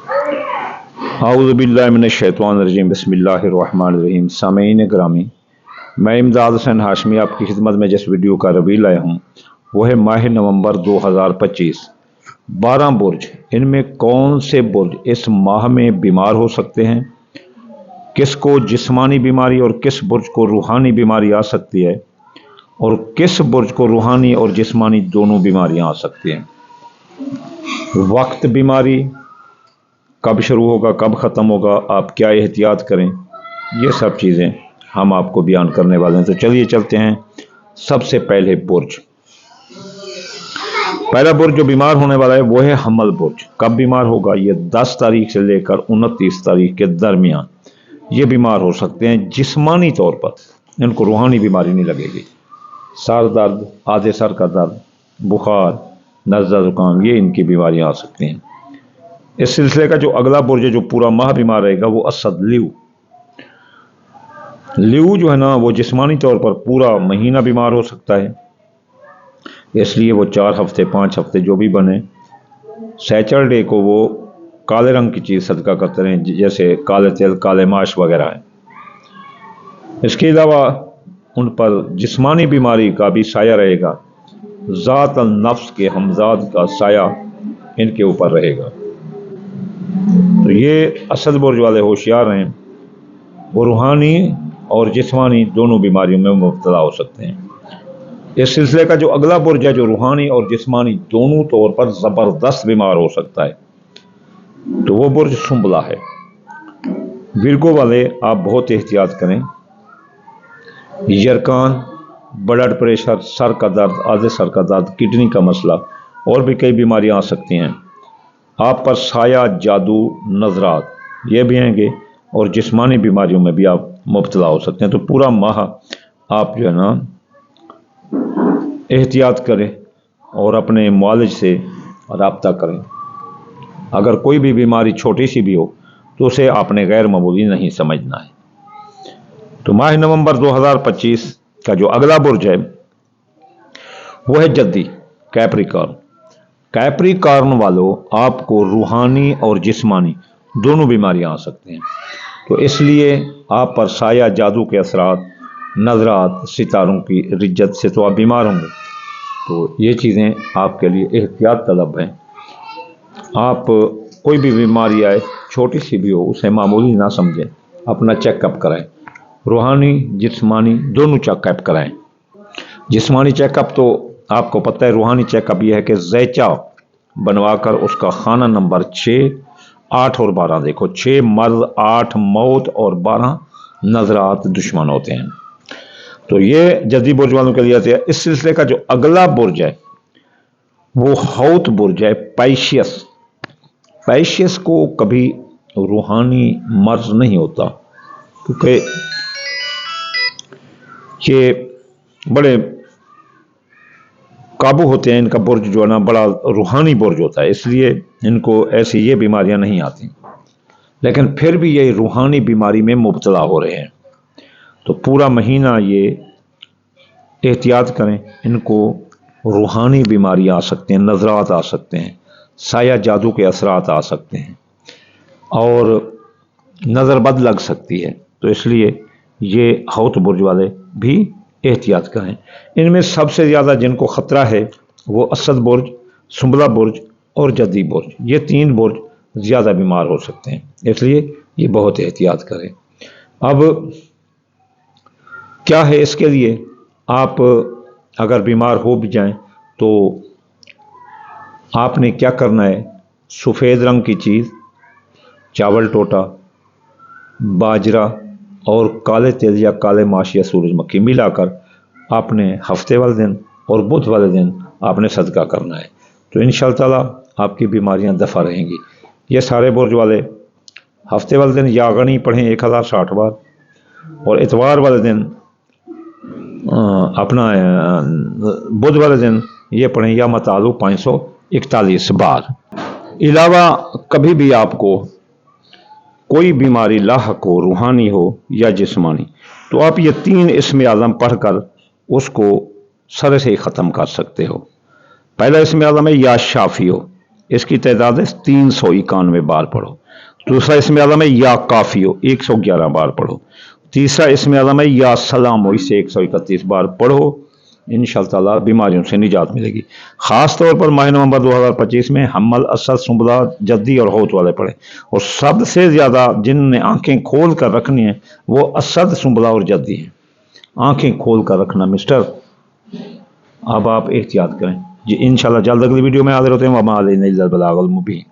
اعوذ باللہ من الشیطان الرجیم بسم اللہ الرحمن الرحیم۔ سامعین گرامی، میں امداد حسین ہاشمی آپ کی خدمت میں جس ویڈیو کا روی لایا ہوں وہ ہے ماہ نومبر 2025 12 برج۔ ان میں کون سے برج اس ماہ میں بیمار ہو سکتے ہیں، کس کو جسمانی بیماری اور کس برج کو روحانی بیماری آ سکتی ہے، اور کس برج کو روحانی اور جسمانی دونوں بیماریاں آ سکتی ہیں۔ وقت بیماری کب شروع ہوگا، کب ختم ہوگا، آپ کیا احتیاط کریں، یہ سب چیزیں ہم آپ کو بیان کرنے والے ہیں۔ تو چلیے چلتے ہیں۔ سب سے پہلے برج، پہلا برج جو بیمار ہونے والا ہے وہ ہے حمل برج۔ کب بیمار ہوگا؟ یہ 10 تاریخ سے لے کر 29 تاریخ کے درمیان یہ بیمار ہو سکتے ہیں جسمانی طور پر، ان کو روحانی بیماری نہیں لگے گی۔ سر درد، آدھے سر کا درد، بخار، نزلہ زکام، یہ ان کی بیماریاں آ سکتی ہیں۔ اس سلسلے کا جو اگلا برج ہے جو پورا ماہ بیمار رہے گا وہ اسد لیو۔ لیو جو ہے نا وہ جسمانی طور پر پورا مہینہ بیمار ہو سکتا ہے، اس لیے وہ 4 ہفتے 5 ہفتے جو بھی بنے، سیچرڈے کو وہ کالے رنگ کی چیز صدقہ کرتے رہیں، جیسے کالے تل، کالے ماش وغیرہ ہے۔ اس کے علاوہ ان پر جسمانی بیماری کا بھی سایہ رہے گا، ذات النفس کے ہمزاد کا سایہ ان کے اوپر رہے گا۔ تو یہ اسد برج والے ہوشیار ہیں، وہ روحانی اور جسمانی دونوں بیماریوں میں مبتلا ہو سکتے ہیں۔ اس سلسلے کا جو اگلا برج ہے جو روحانی اور جسمانی دونوں طور پر زبردست بیمار ہو سکتا ہے تو وہ برج سنبلہ ہے۔ ورگو والے آپ بہت احتیاط کریں، یرکان، بلڈ پریشر، سر کا درد، آدھے سر کا درد، کڈنی کا مسئلہ اور بھی کئی بیماریاں آ سکتی ہیں۔ آپ پر سایہ، جادو، نظرات یہ بھی آئیں گے اور جسمانی بیماریوں میں بھی آپ مبتلا ہو سکتے ہیں۔ تو پورا ماہ آپ جو ہے نا احتیاط کریں اور اپنے معالج سے رابطہ کریں۔ اگر کوئی بھی بیماری چھوٹی سی بھی ہو تو اسے آپ نے غیر معمولی نہیں سمجھنا ہے۔ تو ماہ نومبر 2025 کا جو اگلا برج ہے وہ ہے جدی، کیپریکارن۔ کیپریکارن والوں آپ کو روحانی اور جسمانی دونوں بیماریاں آ سکتے ہیں، تو اس لیے آپ پر سایہ، جادو کے اثرات، نظرات، ستاروں کی رجت سے تو آپ بیمار ہوں گے، تو یہ چیزیں آپ کے لیے احتیاط طلب ہیں۔ آپ کوئی بھی بیماری آئے، چھوٹی سی بھی ہو، اسے معمولی نہ سمجھیں، اپنا چیک اپ کرائیں، روحانی جسمانی دونوں چیک اپ کرائیں۔ جسمانی چیک اپ تو آپ کو پتہ ہے، روحانی چیک اپ یہ ہے کہ زیچہ بنوا کر اس کا خانہ نمبر 6، 8 اور 12 دیکھو، 6 مرض، 8 موت اور 12 نظرات دشمن ہوتے ہیں۔ تو یہ جدی برج والوں کے لیے آتے ہیں۔ اس سلسلے کا جو اگلا برج ہے وہ حوت برج ہے، پیشیس۔ پیشیس کو کبھی روحانی مرض نہیں ہوتا کیونکہ یہ بڑے قابو ہوتے ہیں، ان کا برج جو ہے نا بڑا روحانی برج ہوتا ہے، اس لیے ان کو ایسی یہ بیماریاں نہیں آتی، لیکن پھر بھی یہ روحانی بیماری میں مبتلا ہو رہے ہیں۔ تو پورا مہینہ یہ احتیاط کریں، ان کو روحانی بیماری آ سکتے ہیں، نظرات آ سکتے ہیں، سایہ جادو کے اثرات آ سکتے ہیں اور نظر بد لگ سکتی ہے، تو اس لیے یہ حوت برج والے بھی احتیاط کریں۔ ان میں سب سے زیادہ جن کو خطرہ ہے وہ اسد برج، سنبلہ برج اور جدی برج، یہ 3 برج زیادہ بیمار ہو سکتے ہیں، اس لیے یہ بہت احتیاط کریں۔ اب کیا ہے اس کے لیے؟ آپ اگر بیمار ہو بھی جائیں تو آپ نے کیا کرنا ہے، سفید رنگ کی چیز، چاول ٹوٹا، باجرہ اور کالے تیل یا کالے ماش یا سورج مکھی ملا کر آپ نے ہفتے والے دن اور بدھ والے دن آپ نے صدقہ کرنا ہے، تو انشاءاللہ تعالیٰ آپ کی بیماریاں دفع رہیں گی۔ یہ سارے برج والے ہفتے والے دن یاغنی پڑھیں 1060 بار، اور اتوار والے دن اپنا بدھ والے دن یہ پڑھیں یا متعلق 541 بار۔ علاوہ کبھی بھی آپ کو کوئی بیماری لاحق ہو، روحانی ہو یا جسمانی، تو آپ یہ 3 اسم اعظم پڑھ کر اس کو سر سے ہی ختم کر سکتے ہو۔ پہلا اسم اعظم ہے یا شافی ہو، اس کی تعداد ہے 391 بار پڑھو. دوسرا اسم اعظم ہے یا کافی ہو 111 بار پڑھو. تیسرا اسم اعظم ہے یا سلام ہو، اسے 131 بار پڑھو. انشاءاللہ تعالیٰ بیماریوں سے نجات ملے گی. خاص طور پر ماہ نومبر 2025 میں حمل، اسد، سنبلہ، جدی اور ہوت والے پڑھیں. اور سب سے زیادہ جن نے آنکھیں کھول کر رکھنی ہیں وہ اسد، سنبلہ اور جدی ہیں. آنکھیں کھول کر رکھنا مسٹر. اب آپ احتیاط کریں جی. انشاءاللہ جلد اگلی ویڈیو میں حاضر ہوتے ہیں. وما علینا الا البلاغ المبین.